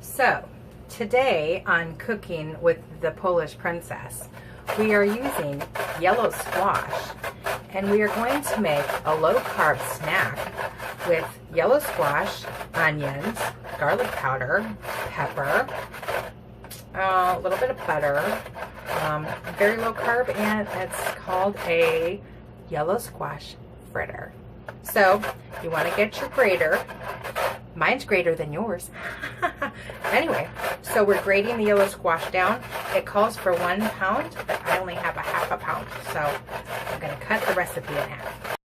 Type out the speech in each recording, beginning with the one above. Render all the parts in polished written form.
So, today on Cooking with the Polish Princess, we are using yellow squash, and we are going to make a low-carb snack with yellow squash, onions, garlic powder, pepper, a little bit of butter, very low carb, and it's called a yellow squash fritter. So, you want to get your grater. Mine's greater than yours. Anyway, so we're grating the yellow squash down. It calls for 1 pound, but I only have a half a pound. So I'm going to cut the recipe in half.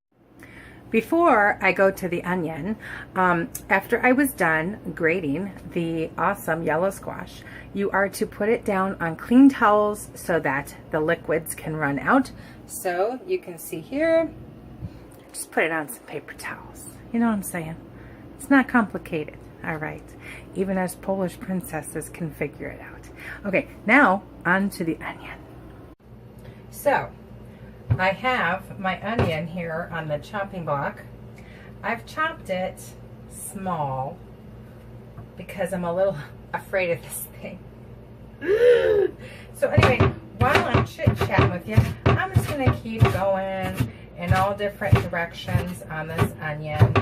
Before I go to the onion, after I was done grating the awesome yellow squash, you are to put it down on clean towels so that the liquids can run out. So you can see here, just put it on some paper towels. You know what I'm saying? It's not complicated, all right? Even us Polish princesses can figure it out. Okay, now on to the onion. So, I have my onion here on the chopping block. I've chopped it small because I'm a little afraid of this thing. So anyway, while I'm chit-chatting with you, I'm just gonna keep going in all different directions on this onion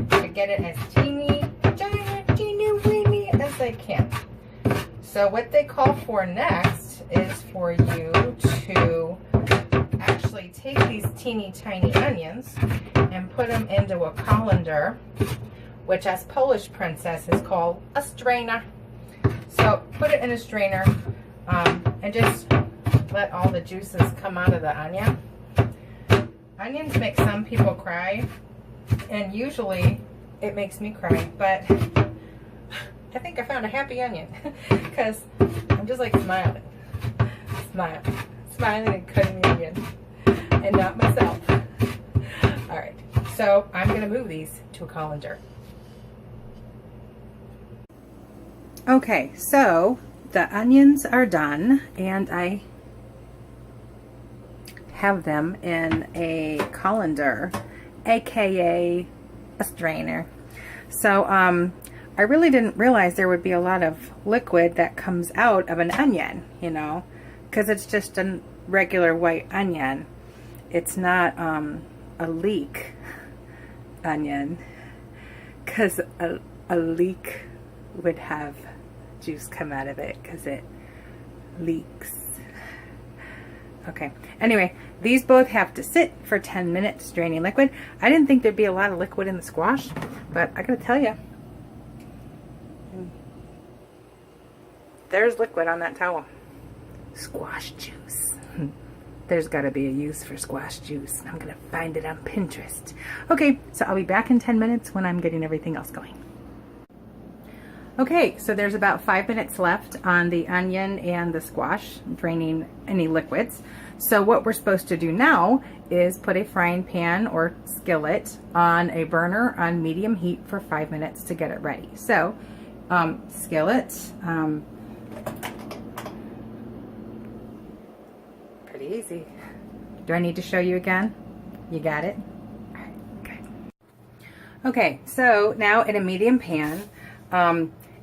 to get it as teeny weeny as I can. So what they call for next is for you to actually take these teeny tiny onions and put them into a colander, which as Polish princesses call a strainer. So put it in a strainer and just let all the juices come out of the onion. Onions make some people cry, and usually it makes me cry, but I think I found a happy onion because I'm just like smiling and cutting the onion, and not myself. All right, so I'm gonna move these to a colander. Okay, so the onions are done, and I have them in a colander, aka a strainer. So I really didn't realize there would be a lot of liquid that comes out of an onion, you know, because it's just a regular white onion. It's not a leek onion, because a leek would have juice come out of it because it leaks. Okay, anyway, these both have to sit for 10 minutes draining liquid. I didn't think there'd be a lot of liquid in the squash, but I gotta tell you, there's liquid on that towel. Squash juice. There's gotta be a use for squash juice. I'm gonna find it on Pinterest. Okay, so I'll be back in 10 minutes when I'm getting everything else going. Okay, so there's about 5 minutes left on the onion and the squash, draining any liquids. So what we're supposed to do now is put a frying pan or skillet on a burner on medium heat for 5 minutes to get it ready. So, skillet, pretty easy. Do I need to show you again? You got it? All right, good. Okay, so now in a medium pan,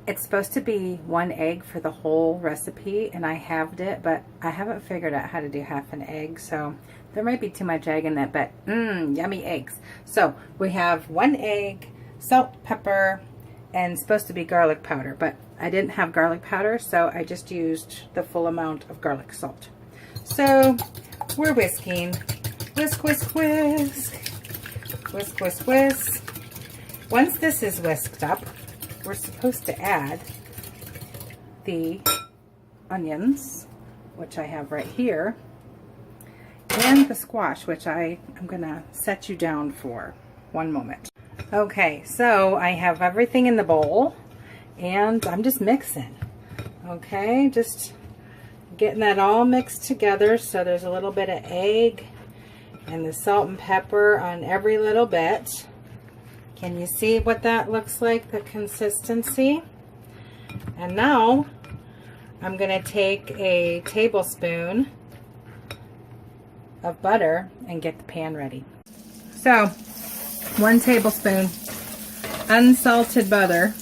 it's supposed to be 1 egg for the whole recipe, and I halved it, but I haven't figured out how to do half an egg, so there might be too much egg in that, but yummy eggs. So we have 1 egg, salt, pepper, and supposed to be garlic powder, but I didn't have garlic powder, so I just used the full amount of garlic salt. So we're whisking. Whisk, whisk, whisk. Whisk, whisk, whisk. Once this is whisked up, we're supposed to add the onions, which I have right here, and the squash, which I'm gonna set you down for 1 moment. Okay, so I have everything in the bowl, and I'm just mixing. Okay, just getting that all mixed together so there's a little bit of egg and the salt and pepper on every little bit. Can you see what that looks like, the consistency? And now I'm going to take a tablespoon of butter and get the pan ready. So 1 tablespoon unsalted butter.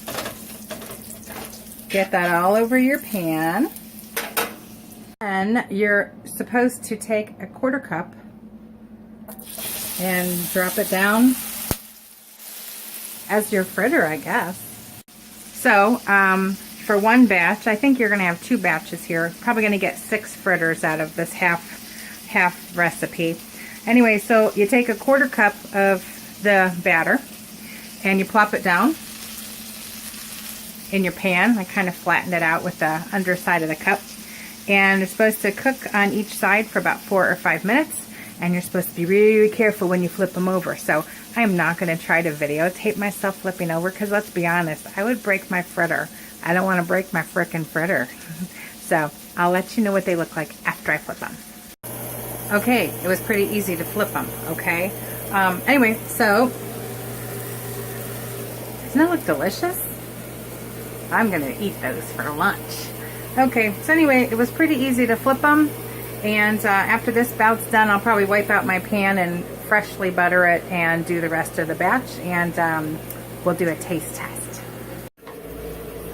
Get that all over your pan. And you're supposed to take a 1/4 cup and drop it down as your fritter, I guess. So, for one batch, I think you're gonna have 2 batches here. Probably gonna get 6 fritters out of this half recipe. Anyway, so you take a 1/4 cup of the batter and you plop it down in your pan. I kind of flattened it out with the underside of the cup. And it's supposed to cook on each side for about 4 or 5 minutes. And you're supposed to be really careful when you flip them over. So I'm not going to try to videotape myself flipping over, because let's be honest, I would break my fritter. I don't want to break my frickin' fritter. So I'll let you know what they look like after I flip them. Okay, it was pretty easy to flip them, okay? Anyway, so, doesn't that look delicious? I'm going to eat those for lunch. Okay, so anyway, it was pretty easy to flip them. And after this bout's done, I'll probably wipe out my pan and freshly butter it and do the rest of the batch. And we'll do a taste test.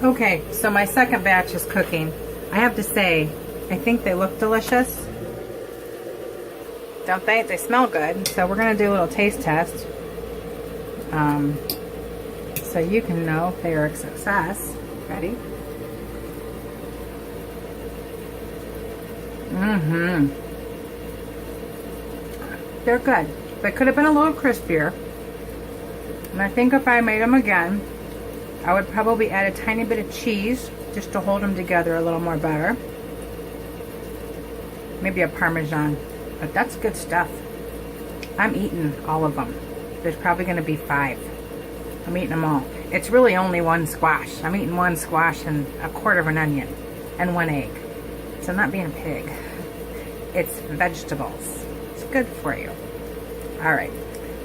Okay, so my second batch is cooking. I have to say, I think they look delicious. Don't they? They smell good. So we're going to do a little taste test. So you can know if they are a success. Ready? They're good. They could have been a little crispier. And I think if I made them again, I would probably add a tiny bit of cheese just to hold them together a little more better. Maybe a Parmesan. But that's good stuff. I'm eating all of them. There's probably going to be 5. I'm eating them all. It's really only 1 squash. I'm eating 1 squash and a 1/4 of an onion and 1 egg. So I'm not being a pig. It's vegetables. It's good for you. All right.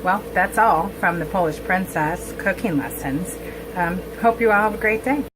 Well, that's all from the Polish Princess cooking lessons. Hope you all have a great day.